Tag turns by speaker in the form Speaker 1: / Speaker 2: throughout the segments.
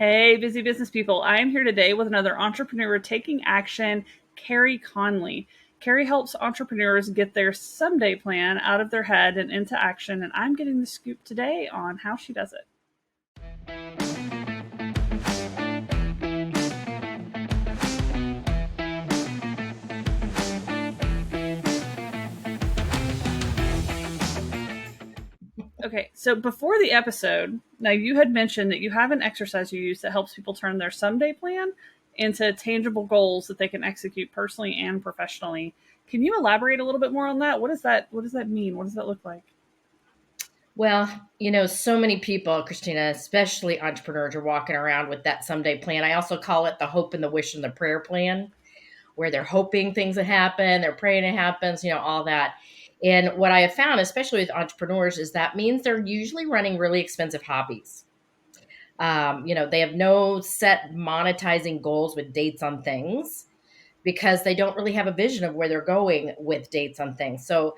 Speaker 1: Hey, busy business people. I am here today with another entrepreneur taking action, Carey Conley. Carey helps entrepreneurs get their someday plan out of their head and into action, and I'm getting the scoop today on how she does it. Okay, so before the episode, now you had mentioned that you have an exercise you use that helps people turn their someday plan into tangible goals that they can execute personally and professionally. Can you elaborate a little bit more on that? What does that mean? What does that look like?
Speaker 2: Well, so many people, Christina, especially entrepreneurs, are walking around with that someday plan. I also call it the hope and the wish and the prayer plan, where they're hoping things will happen, they're praying it happens, all that. And what I have found, especially with entrepreneurs, is that means they're usually running really expensive hobbies. They have no set monetizing goals with dates on things because they don't really have a vision of where they're going with dates on things. So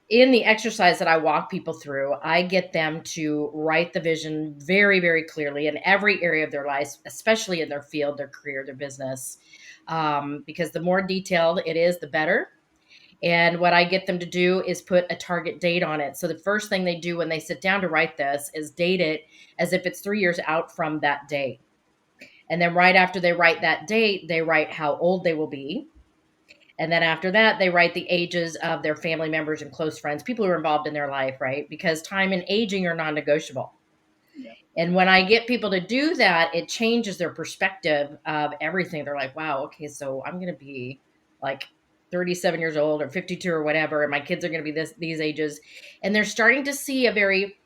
Speaker 2: in the exercise that I walk people through, I get them to write the vision very, very clearly in every area of their life, especially in their field, their career, their business. Because the more detailed it is, the better. And what I get them to do is put a target date on it. So the first thing they do when they sit down to write this is date it as if it's 3 years out from that date. And then right after they write that date, they write how old they will be. And then after that, they write the ages of their family members and close friends, people who are involved in their life, right? Because time and aging are non negotiable.
Speaker 1: Yeah.
Speaker 2: And when I get people to do that, it changes their perspective of everything. They're like, wow, okay, so I'm going to be like 37 years old or 52 or whatever, and my kids are going to be these ages. And they're starting to see a very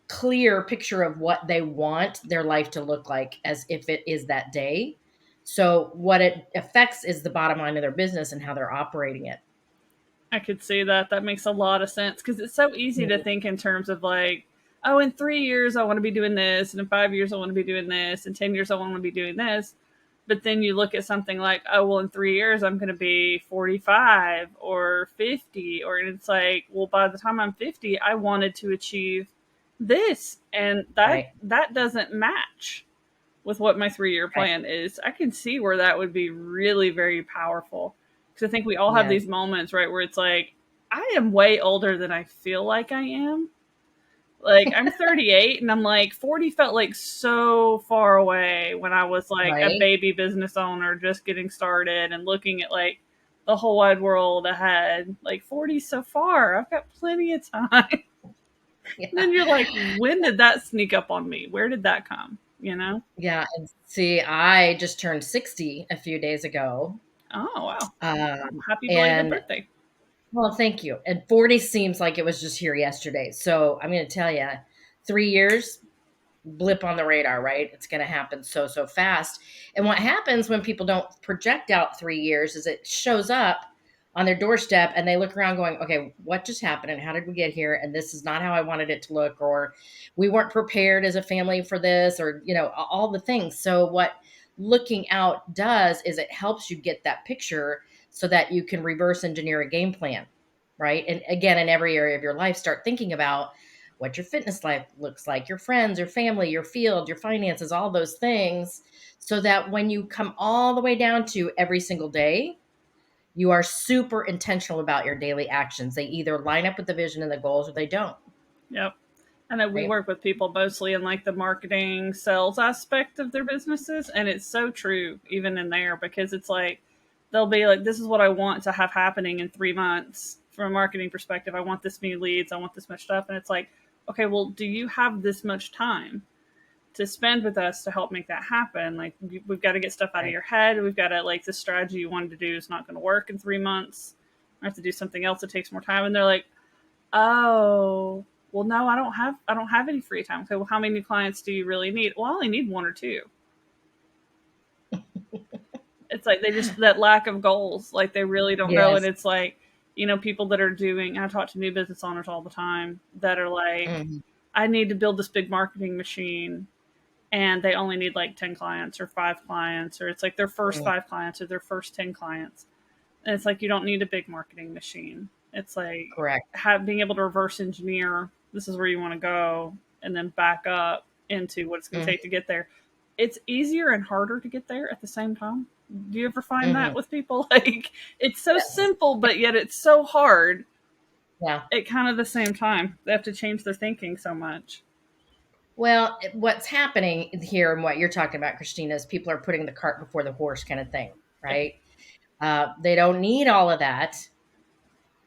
Speaker 2: clear picture of what they want their life to look like as if it is that day. So what it affects is the bottom line of their business and how they're operating it.
Speaker 1: I could see that. That makes a lot of sense because it's so easy to think in terms of like, oh, in 3 years I want to be doing this, and in 5 years I want to be doing this, in 10 years I want to be doing this. But then you look at something like, oh, well, in 3 years I'm going to be 45 or 50, or it's like, well, by the time I'm 50, I wanted to achieve this, and that
Speaker 2: Right.
Speaker 1: that doesn't match with what my 3 year
Speaker 2: Right.
Speaker 1: plan is. I can see where that would be really very powerful. Because I think we all have
Speaker 2: Yes.
Speaker 1: these moments, right, where it's like, I am way older than I feel like I am. Like, I'm 38, and I'm like, 40 felt like so far away when I was like a
Speaker 2: Right.
Speaker 1: baby business owner just getting started and looking at like the whole wide world ahead. Like, 40 so far. I've got plenty of time. And
Speaker 2: Yeah.
Speaker 1: then you're like, when did that sneak up on me? Where did that come? You know?
Speaker 2: Yeah. And see, I just turned 60 a few days ago.
Speaker 1: Oh, wow.
Speaker 2: Um,
Speaker 1: Happy belated
Speaker 2: and
Speaker 1: birthday.
Speaker 2: well, thank you. And 40 seems like it was just here yesterday. So I'm going to tell you, 3 years, blip on the radar, right? It's going to happen so, so fast. And what happens when people don't project out 3 years is it shows up on their doorstep and they look around going, okay, what just happened and how did we get here? And this is not how I wanted it to look, or we weren't prepared as a family for this, or, all the things. So what looking out does is it helps you get that picture so that you can reverse engineer a game plan, right? And again, in every area of your life, start thinking about what your fitness life looks like, your friends, your family, your field, your finances, all those things, so that when you come all the way down to every single day, you are super intentional about your daily actions. They either line up with the vision and the goals or they don't,
Speaker 1: Yep. I know we
Speaker 2: right?
Speaker 1: work with people mostly in like the marketing sales aspect of their businesses. And it's so true, even in there, because it's like, they'll be like, this is what I want to have happening in 3 months from a marketing perspective. I want this many leads. I want this much stuff. And it's like, okay, well, do you have this much time to spend with us to help make that happen? Like, we've got to get stuff out of
Speaker 2: Right.
Speaker 1: your head. We've got to, like, the strategy you wanted to do is not going to work in 3 months. I have to do something else that takes more time. And they're like, oh, well, no, I don't have any free time. Okay, well, how many clients do you really need? Well, I only need one or two. It's like they just, that lack of goals, like they really don't know. And
Speaker 2: Yes.
Speaker 1: it's like, people that are doing, I talk to new business owners all the time that are like,
Speaker 2: Mhm.
Speaker 1: I need to build this big marketing machine, and they only need like 10 clients or 5 clients, or it's like their first
Speaker 2: Mhm.
Speaker 1: 5 clients or their first 10 clients. And it's like, you don't need a big marketing machine. It's like
Speaker 2: Correct.
Speaker 1: being able to reverse engineer, this is where you want to go, and then back up into what it's going to
Speaker 2: Mhm.
Speaker 1: take to get there. it's easier and harder to get there at the same time. Do you ever find that
Speaker 2: Hmm.
Speaker 1: with people? Like, it's so
Speaker 2: Yes.
Speaker 1: simple, but yet it's so hard
Speaker 2: Yeah.
Speaker 1: at kind of the same time. They have to change their thinking so much.
Speaker 2: Well, what's happening here and what you're talking about, Christina, is people are putting the cart before the horse kind of thing,
Speaker 1: Yep.
Speaker 2: right? They don't need all of that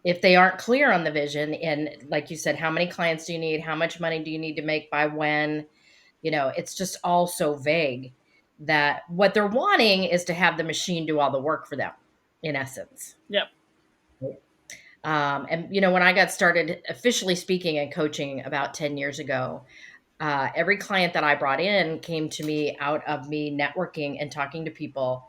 Speaker 2: if they aren't clear on the vision. And like you said, how many clients do you need? How much money do you need to make by when? It's just all so vague that what they're wanting is to have the machine do all the work for them, in essence.
Speaker 1: Yep.
Speaker 2: And when I got started officially speaking and coaching about 10 years ago, every client that I brought in came to me out of me networking and talking to people,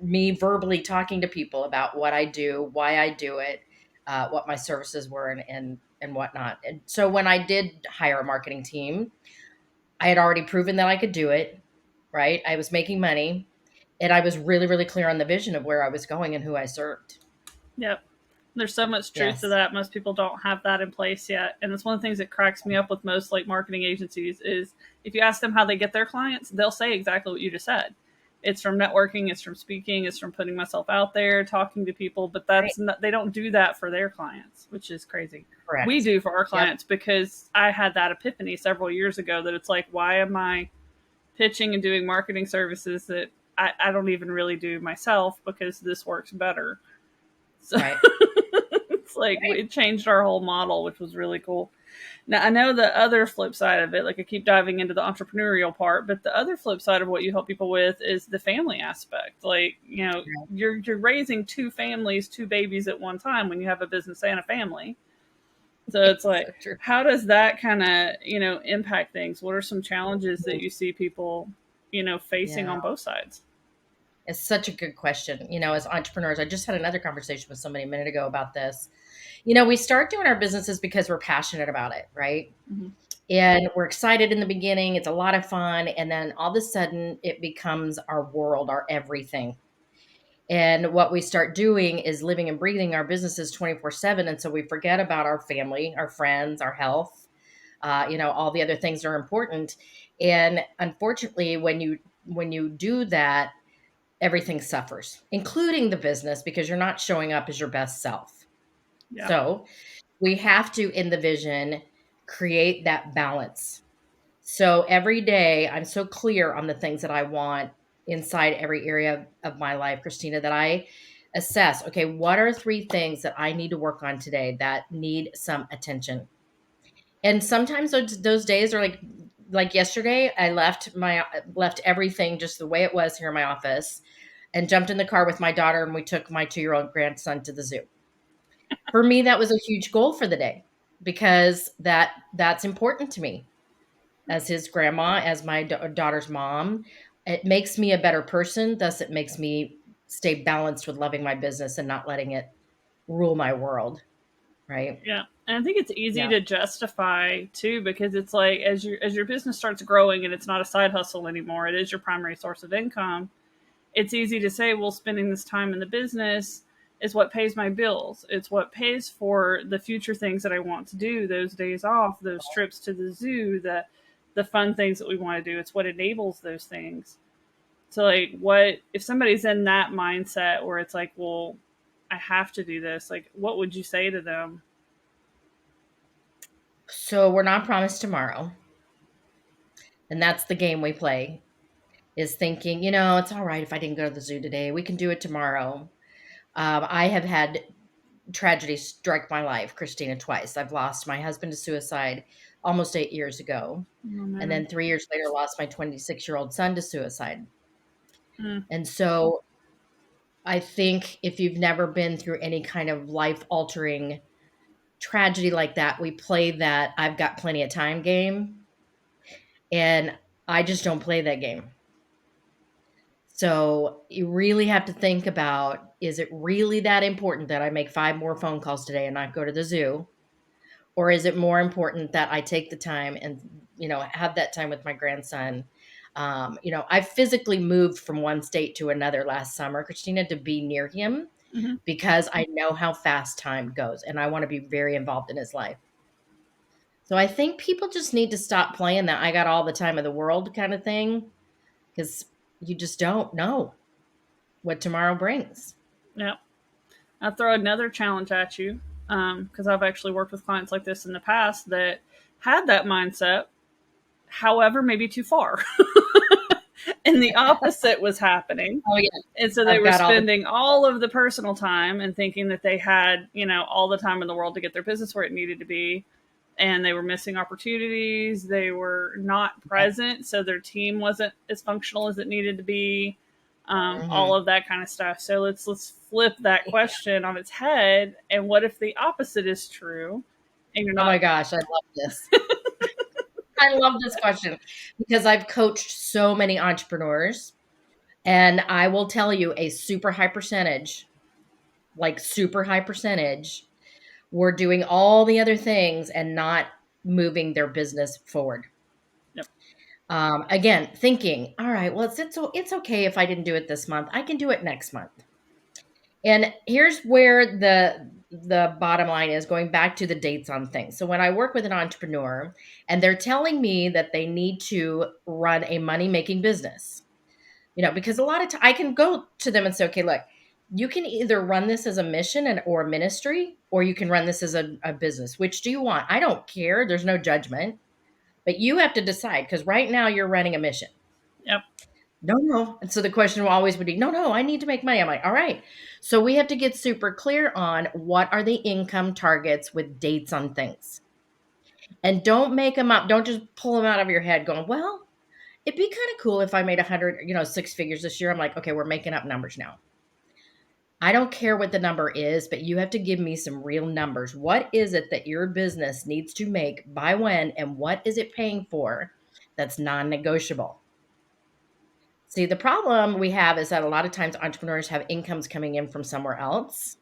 Speaker 2: me verbally talking to people about what I do, why I do it, what my services were, and whatnot. And so when I did hire a marketing team, I had already proven that I could do it. Right, I was making money, and I was really, really clear on the vision of where I was going and who I served.
Speaker 1: Yep. There's so much truth to
Speaker 2: Yes,
Speaker 1: that. Most people don't have that in place yet. And it's one of the things that cracks me up with most like marketing agencies is if you ask them how they get their clients, they'll say exactly what you just said. It's from networking, it's from speaking, it's from putting myself out there, talking to people, but
Speaker 2: right,
Speaker 1: that's not, they don't do that for their clients, which is crazy. We
Speaker 2: correct.
Speaker 1: do for our
Speaker 2: Yep.
Speaker 1: clients because I had that epiphany several years ago that it's like, why am I pitching and doing marketing services that I don't even really do myself because this works better. So
Speaker 2: Right,
Speaker 1: it's like
Speaker 2: right.
Speaker 1: it changed our whole model, which was really cool. Now I know the other flip side of it, like I keep diving into the entrepreneurial part, but the other flip side of what you help people with is the family aspect. Like,
Speaker 2: Right.
Speaker 1: you're raising two families, two babies at one time when you have a business and a family. So it's
Speaker 2: So
Speaker 1: like,
Speaker 2: true.
Speaker 1: how does that kind of, impact things? What are some challenges that
Speaker 2: Mhm.
Speaker 1: you see people, facing
Speaker 2: Yeah,
Speaker 1: on both sides?
Speaker 2: it's such a good question. As entrepreneurs, I just had another conversation with somebody a minute ago about this. We start doing our businesses because we're passionate about it, right?
Speaker 1: Mm-hmm.
Speaker 2: And we're excited in the beginning. It's a lot of fun. And then all of a sudden, it becomes our world, our everything. And what we start doing is living and breathing our businesses 24/7. And so we forget about our family, our friends, our health, all the other things that are important. And unfortunately, when you do that, everything suffers, including the business, because you're not showing up as your best self.
Speaker 1: Yeah.
Speaker 2: So we have to, in the vision, create that balance. So every day, I'm so clear on the things that I want inside every area of my life, Christina, that I assess, okay, what are three things that I need to work on today that need some attention? And sometimes those days are like yesterday, I left everything just the way it was here in my office and jumped in the car with my daughter, and we took my 2-year-old grandson to the zoo. For me, that was a huge goal for the day because that's important to me as his grandma, as my daughter's mom. It makes me a better person. Thus, it makes me stay balanced with loving my business and not letting it rule my world. Right?
Speaker 1: Yeah. And I think it's easy
Speaker 2: Yeah.
Speaker 1: to justify too because it's like as your business starts growing and it's not a side hustle anymore, it is your primary source of income. It's easy to say, well, spending this time in the business is what pays my bills. It's what pays for the future things that I want to do, those days off, those trips to the zoo, the fun things that we want to do. It's what enables those things. So like what if somebody's in that mindset where it's like, well, I have to do this, like what would you say to them?
Speaker 2: So we're not promised tomorrow, and that's the game we play. Is thinking, it's all right if I didn't go to the zoo today. We can do it tomorrow. I have had tragedy strike my life, Christina, twice. I've lost my husband to suicide almost 8 years ago.
Speaker 1: Oh
Speaker 2: And
Speaker 1: man.
Speaker 2: then 3 years later, lost my 26-year-old son to suicide.
Speaker 1: Mm,
Speaker 2: And so I think if you've never been through any kind of life altering tragedy like that, we play that I've got plenty of time game. And I just don't play that game. So you really have to think about, is it really that important that I make 5 more phone calls today and not go to the zoo? Or is it more important that I take the time and, have that time with my grandson? I physically moved from one state to another last summer, Christina, to be near him
Speaker 1: hmm
Speaker 2: because I know how fast time goes and I want to be very involved in his life. So I think people just need to stop playing that I got all the time of the world kind of thing, because you just don't know what tomorrow brings.
Speaker 1: Yep. I'll throw another challenge at you because I've actually worked with clients like this in the past that had that mindset, however, maybe too far. And the opposite was happening.
Speaker 2: Oh yeah,
Speaker 1: And so they
Speaker 2: I've
Speaker 1: were
Speaker 2: got all the
Speaker 1: spending all of the personal time and thinking that they had, all the time in the world to get their business where it needed to be. And they were missing opportunities. They were not
Speaker 2: right.
Speaker 1: present. So their team wasn't as functional as it needed to be. All
Speaker 2: Mhm.
Speaker 1: of that kind of stuff. So let's flip that question on its head. And what if the opposite is true? And you're
Speaker 2: Oh
Speaker 1: not.
Speaker 2: my gosh, I love this. I love this question because I've coached so many entrepreneurs, and I will tell you a super high percentage, like super high percentage, were doing all the other things and not moving their business forward.
Speaker 1: Yep.
Speaker 2: Again, thinking, all right, well, it's okay if I didn't do it this month. I can do it next month. And here's where the bottom line is, going back to the dates on things. So when I work with an entrepreneur and they're telling me that they need to run a money making business, because a lot of time I can go to them and say, okay, look, you can either run this as a mission or a ministry, or you can run this as a business. Which do you want? I don't care. There's no judgment, but you have to decide, because right now you're running a mission.
Speaker 1: Yep.
Speaker 2: No, no. And so the question will always be, no, no, I need to make money. I'm like, all right. So we have to get super clear on what are the income targets with dates on things. And don't make them up. Don't just pull them out of your head going, well, it'd be kind of cool if I made 100, 6 figures this year. I'm like, okay, we're making up numbers now. I don't care what the number is, but you have to give me some real numbers. What is it that your business needs to make by when, and what is it paying for that's non negotiable? See, the problem we have is that a lot of times entrepreneurs have incomes coming in from somewhere else.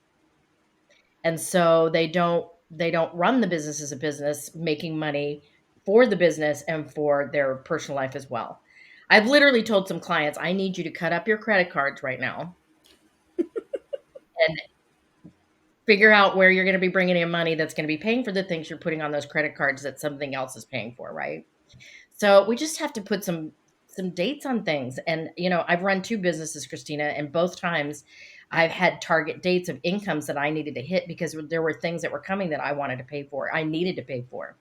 Speaker 2: And so they don't run the business as a business, making money for the business and for their personal life as well. I've literally told some clients, I need you to cut up your credit cards right now and figure out where you're going to be bringing in money that's going to be paying for the things you're putting on those credit cards that something else is paying for, right? So we just have to put some dates on things. And I've run two businesses, Christina, and both times I've had target dates of incomes that I needed to hit because there were things that were coming that I wanted to pay for. I needed to pay for.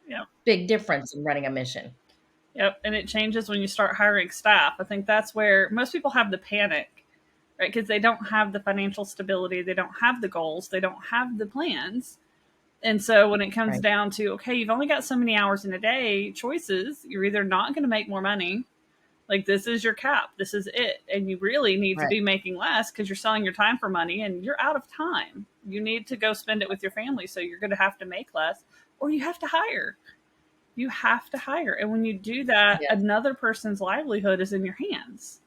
Speaker 1: Yep.
Speaker 2: Big difference in running a mission.
Speaker 1: Yep. And it changes when you start hiring staff. I think that's where most people have the panic, right? Because they don't have the financial stability, they don't have the goals, they don't have the plans. And so when it comes
Speaker 2: Right.
Speaker 1: down to, okay, you've only got so many hours in a day, choices, you're either not going to make more money, like this is your cap, this is it. And you really need to
Speaker 2: Right.
Speaker 1: be making less because you're selling your time for money and you're out of time. You need to go spend it with your family. So you're going to have to make less or you have to hire. You have to hire. And when you do that,
Speaker 2: Yes.
Speaker 1: another person's livelihood is in your hands.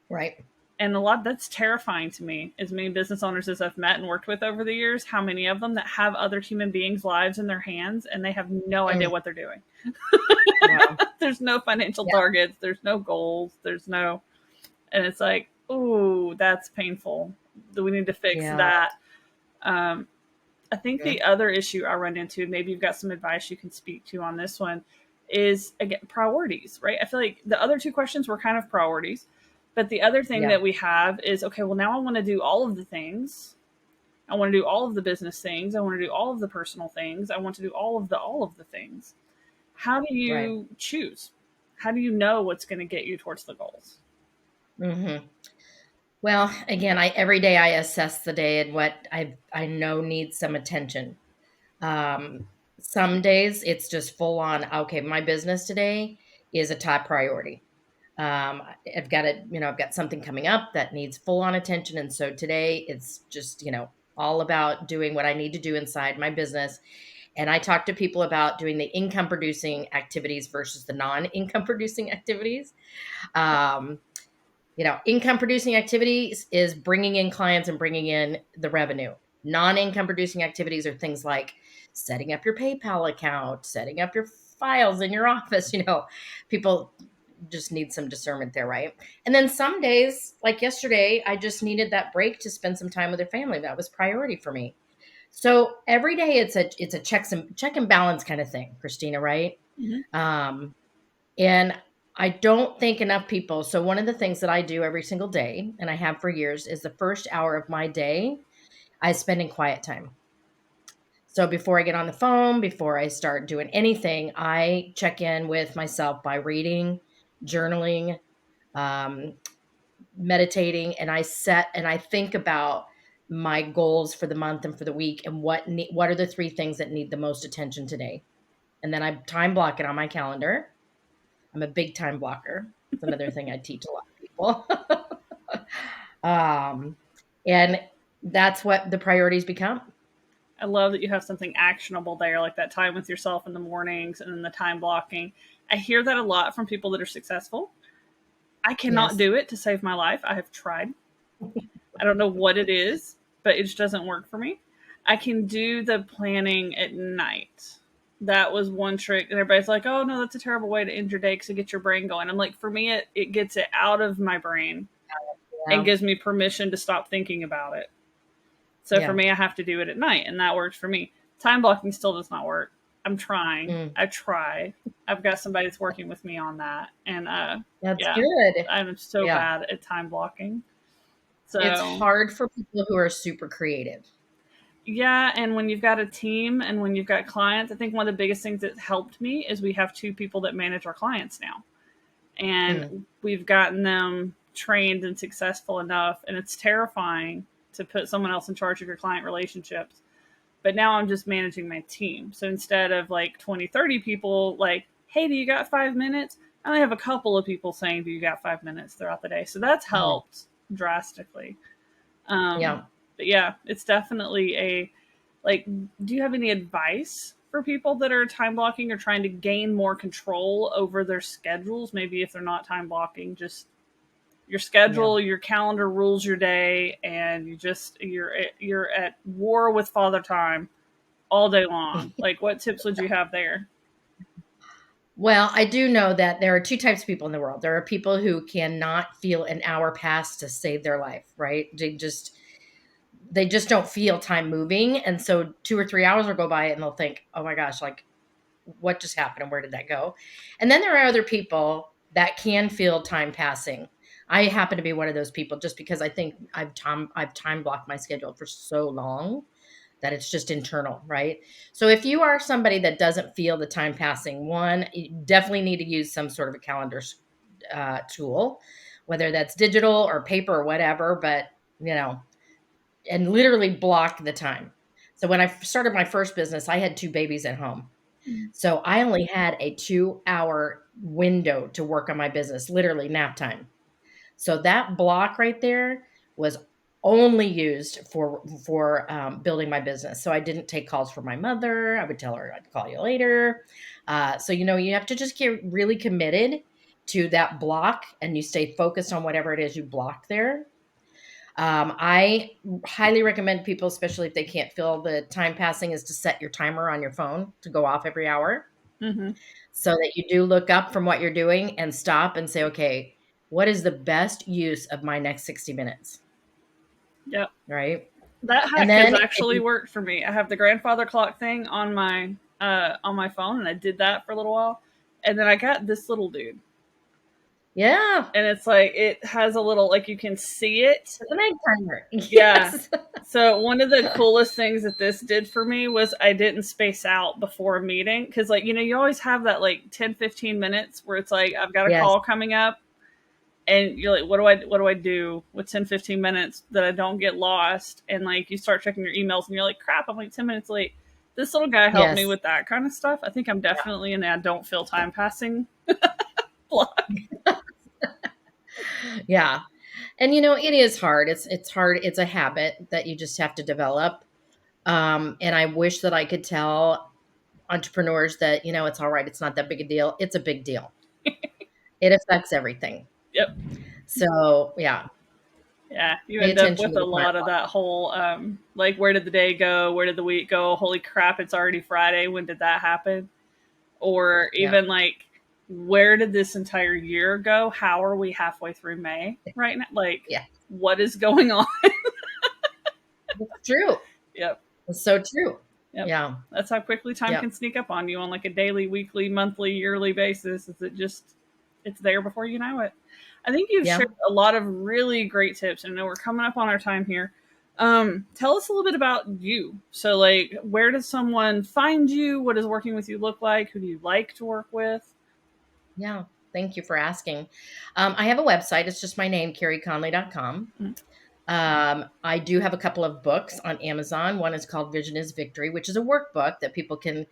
Speaker 2: Right.
Speaker 1: And a lot that's terrifying to me, as many business owners as I've met and worked with over the years, how many of them that have other human beings' lives in their hands and they have no idea
Speaker 2: Mm.
Speaker 1: what they're doing.
Speaker 2: Wow.
Speaker 1: There's no financial
Speaker 2: Yeah.
Speaker 1: targets, there's no goals, there's no, and it's like, ooh, that's painful. We need to fix
Speaker 2: Yeah.
Speaker 1: that. Um, I think
Speaker 2: Mhm.
Speaker 1: the other issue I run into, maybe you've got some advice you can speak to on this one, is again priorities, right? I feel like the other two questions were kind of priorities, but the other thing
Speaker 2: Yeah.
Speaker 1: that we have is, okay, well now I want to do all of the things. I want to do all of the business things. I want to do all of the personal things. I want to do all of the things. How do
Speaker 2: Right.
Speaker 1: you choose? How do you know what's going to get you towards the goals?
Speaker 2: Hmm. Well, again, I every day I assess the day and what I know needs some attention. Um, some days it's just full on, okay, my business today is a top priority. I've got I've got something coming up that needs full on attention. And so today it's just, all about doing what I need to do inside my business. And I talk to people about doing the income producing activities versus the non income producing activities. Um, income producing activities is bringing in clients and bringing in the revenue. Non-income producing activities are things like setting up your PayPal account, setting up your files in your office. People just need some discernment there, right? And then some days, like yesterday, I just needed that break to spend some time with their family. That was priority for me. So every day it's a check and balance kind of thing, Christina, right?
Speaker 1: Mm-hmm.
Speaker 2: Um, and I don't think enough people. So one of the things that I do every single day, and I have for years, is the first hour of my day I spend in quiet time. So before I get on the phone, before I start doing anything, I check in with myself by reading, journaling, um, meditating, and I set and I think about my goals for the month and for the week, and what are the three things that need the most attention today. And then I time block it on my calendar. I'm a big time blocker. It's another thing I teach a lot of people. um, and that's what the priorities become.
Speaker 1: I love that you have something actionable there, like that time with yourself in the mornings and then the time blocking. I hear that a lot from people that are successful. I cannot
Speaker 2: Yes.
Speaker 1: do it to save my life. I have tried. I don't know what it is, but it just doesn't work for me. I can do the planning at night. That was one trick. And everybody's like, oh, no, that's a terrible way to end your day because it gets your brain going. I'm like, for me, it gets it out of my brain and
Speaker 2: Yeah.
Speaker 1: gives me permission to stop thinking about it. So for
Speaker 2: Yeah.
Speaker 1: me, I have to do it at night, and that works for me. Time blocking still does not work. I'm trying.
Speaker 2: Mm.
Speaker 1: I try. I've got somebody that's working with me on that, and
Speaker 2: That's
Speaker 1: yeah,
Speaker 2: good.
Speaker 1: I'm so
Speaker 2: Yeah.
Speaker 1: bad at time blocking.
Speaker 2: It's
Speaker 1: So
Speaker 2: hard for people who are super creative.
Speaker 1: yeah, and when you've got a team and when you've got clients, I think one of the biggest things that helped me is we have two people that manage our clients now,
Speaker 2: Mm.
Speaker 1: and we've gotten them trained and successful enough, and it's terrifying to put someone else in charge of your client relationships. But now I'm just managing my team. So instead of like 20, 30 people, like, hey, do you got 5 minutes? I only have a couple of people saying, do you got 5 minutes throughout the day? So that's
Speaker 2: Mm.
Speaker 1: helped drastically.
Speaker 2: Yeah.
Speaker 1: But yeah, it's definitely a, like, do you have any advice for people that are time blocking or trying to gain more control over their schedules? Maybe if they're not time blocking, just your
Speaker 2: Yeah.
Speaker 1: schedule, your calendar rules your day, and you're at war with Father Time all day long. Like, what tips would you have there?
Speaker 2: Well, I do know that there are two types of people in the world. There are people who cannot feel an hour pass to save their life, right? They just don't feel time moving, and so 2 or 3 hours will go by and they'll think, "Oh my gosh, like what just happened and where did that go?" And then there are other people that can feel time passing. I happen to be one of those people just because I think I've time blocked my schedule for so long that it's just internal, right? So if you are somebody that doesn't feel the time passing, one, you definitely need to use some sort of a calendar tool, whether that's digital or paper or whatever, but you know, and literally block the time. So when I started my first business, I had two babies at home. So I only had a 2-hour window to work on my business, literally nap time. So that block right there was only used for building my business. So I didn't take calls from my mother. I would tell her I'd call you later. So you have to just get really committed to that block, and you stay focused on whatever it is you block there. I highly recommend people, especially if they can't feel the time passing, is to set your timer on your phone to go off every hour
Speaker 1: Mm-hmm.
Speaker 2: so that you do look up from what you're doing and stop and say, okay, what is the best use of my next 60 minutes?
Speaker 1: Yep.
Speaker 2: Right.
Speaker 1: That
Speaker 2: And
Speaker 1: hack has
Speaker 2: then if
Speaker 1: actually
Speaker 2: you,
Speaker 1: worked for me. I have the grandfather clock thing on my phone, and I did that for a little while, and then I got this little dude,
Speaker 2: yeah,
Speaker 1: and it's like it has a little, like, you can see it.
Speaker 2: it's an egg timer.
Speaker 1: Yeah.
Speaker 2: Yes.
Speaker 1: So one of the coolest things that this did for me was I didn't space out before a meeting, because, like, you always have that like 10-15 minutes where it's like I've got a
Speaker 2: Yes.
Speaker 1: call coming up, and you're like, what do I do with 10-15 minutes that I don't get lost? And like you start checking your emails and you're like, crap, I'm like 10 minutes late. This little guy helped me
Speaker 2: Yes.
Speaker 1: with that kind of stuff. I think I'm definitely in a don't feel time passing block.
Speaker 2: Yeah. And it is hard. It's hard. It's a habit that you just have to develop. And I wish that I could tell entrepreneurs that, it's all right. It's not that big a deal. It's a big deal. It affects everything.
Speaker 1: Yep.
Speaker 2: So yeah,
Speaker 1: Yeah, you
Speaker 2: pay
Speaker 1: end up
Speaker 2: attention
Speaker 1: with
Speaker 2: to
Speaker 1: a
Speaker 2: the smart
Speaker 1: lot of
Speaker 2: one.
Speaker 1: that whole like, where did the day go? Where did the week go? Holy crap, it's already Friday. When did that happen? Or
Speaker 2: Yeah.
Speaker 1: even like, where did this entire year go? How are we halfway through May right now? Like,
Speaker 2: Yeah.
Speaker 1: what is going on?
Speaker 2: It's true.
Speaker 1: Yep.
Speaker 2: It's so true.
Speaker 1: Yep.
Speaker 2: Yeah.
Speaker 1: That's how quickly time
Speaker 2: Yeah.
Speaker 1: can sneak up on you on like a daily, weekly, monthly, yearly basis. Is it just it's there before you know it. I think you've
Speaker 2: Yeah.
Speaker 1: shared a lot of really great tips, and I know we're coming up on our time here. Tell us a little bit about you. So, like, where does someone find you? What does working with you look like? Who do you like to work with?
Speaker 2: Yeah. Thank you for asking. I have a website. It's just my name, careyconley.com.
Speaker 1: Mm.
Speaker 2: I do have a couple of books on Amazon. One is called Vision is Victory, which is a workbook that people can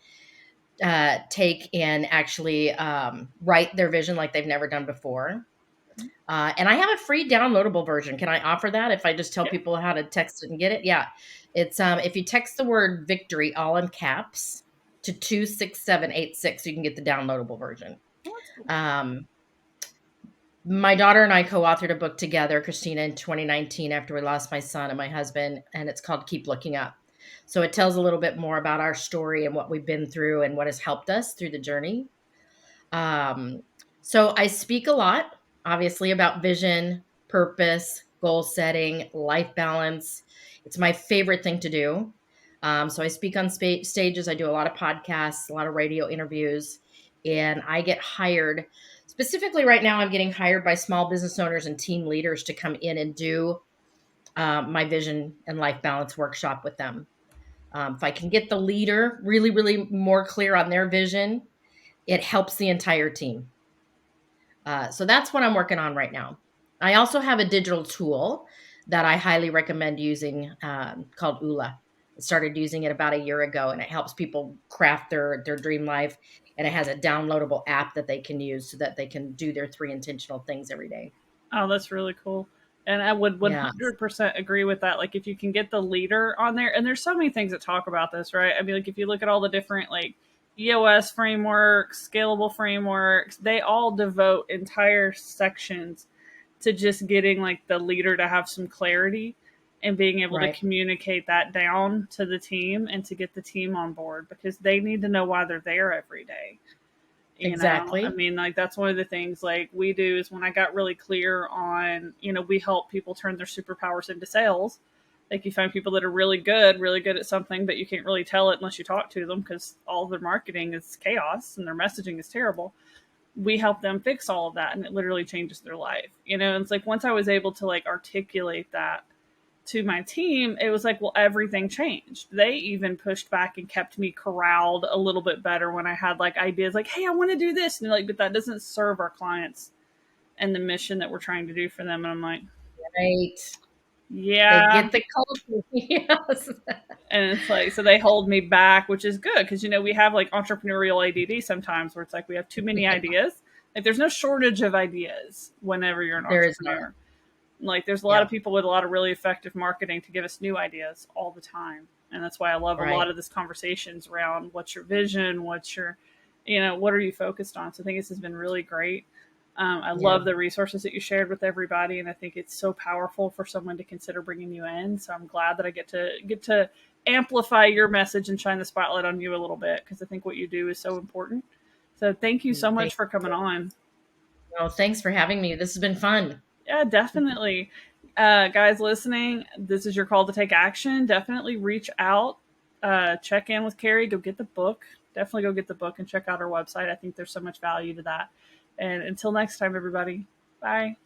Speaker 2: take and actually write their vision like they've never done before. And I have a free downloadable version. Can I offer that if I just tell
Speaker 1: Yeah,
Speaker 2: people how to text it and get it? Yeah. It's if you text the word victory all in caps to 26786, you can get the downloadable version.
Speaker 1: well, that's cool.
Speaker 2: Um, my daughter and I co-authored a book together, Christina, in 2019 after we lost my son and my husband, and it's called Keep Looking Up. So it tells a little bit more about our story and what we've been through and what has helped us through the journey. Um, so I speak a lot, obviously, about vision, purpose, goal setting, life balance. It's my favorite thing to do. So I speak on stages. I do a lot of podcasts, a lot of radio interviews, and I get hired. Specifically, right now, I'm getting hired by small business owners and team leaders to come in and do my vision and life balance workshop with them. If I can get the leader really, really more clear on their vision, it helps the entire team. So that's what I'm working on right now. I also have a digital tool that I highly recommend using called ULA. I started using it about a year ago, and it helps people craft their dream life. And it has a downloadable app that they can use so that they can do their 3 intentional things every day.
Speaker 1: Oh, that's really cool. And I would
Speaker 2: Yeah,
Speaker 1: 100% agree with that. Like, if you can get the leader on there, and there's so many things that talk about this, right? I mean, like, if you look at all the different, like, EOS frameworks, scalable frameworks, they all devote entire sections to just getting, like, the leader to have some clarity and being able to
Speaker 2: right.
Speaker 1: communicate that down to the team and to get the team on board because they need to know why they're there every day. I
Speaker 2: Exactly.
Speaker 1: mean, like, that's one of the things like we do is when I got really clear on, we help people turn their superpowers into sales. Like, you find people that are really good at something, but you can't really tell it unless you talk to them because all of their marketing is chaos and their messaging is terrible. We help them fix all of that, and it literally changes their life. And it's like once I was able to like articulate that to my team, it was like, well, everything changed. They even pushed back and kept me corralled a little bit better when I had like ideas like, hey, I want to do this. And they're like, but that doesn't serve our clients and the mission that we're trying to do for them. And I'm like,
Speaker 2: Right. They
Speaker 1: yeah.
Speaker 2: get the culture. Yes.
Speaker 1: And it's like, so they hold me back, which is good because, we have like entrepreneurial ADD sometimes where it's like we have too many
Speaker 2: Yeah,
Speaker 1: ideas. Like, there's no shortage of ideas whenever you're an
Speaker 2: there is not.
Speaker 1: entrepreneur. Like, there's a lot of
Speaker 2: Yeah.
Speaker 1: people with a lot of really effective marketing to give us new ideas all the time. And that's why I love a
Speaker 2: Right.
Speaker 1: lot of this conversations around what's your vision, what are you focused on? So I think this has been really great. I
Speaker 2: Yeah.
Speaker 1: love the resources that you shared with everybody, and I think it's so powerful for someone to consider bringing you in. So I'm glad that I get to amplify your message and shine the spotlight on you a little bit because I think what you do is so important. So thank you so much
Speaker 2: Thank
Speaker 1: for coming
Speaker 2: you.
Speaker 1: on.
Speaker 2: Well, thanks for having me. This has been fun.
Speaker 1: Yeah, definitely. Guys listening, this is your call to take action. Definitely reach out, check in with Carey, go get the book. Definitely go get the book and check out our website. I think there's so much value to that. And until next time, everybody, bye.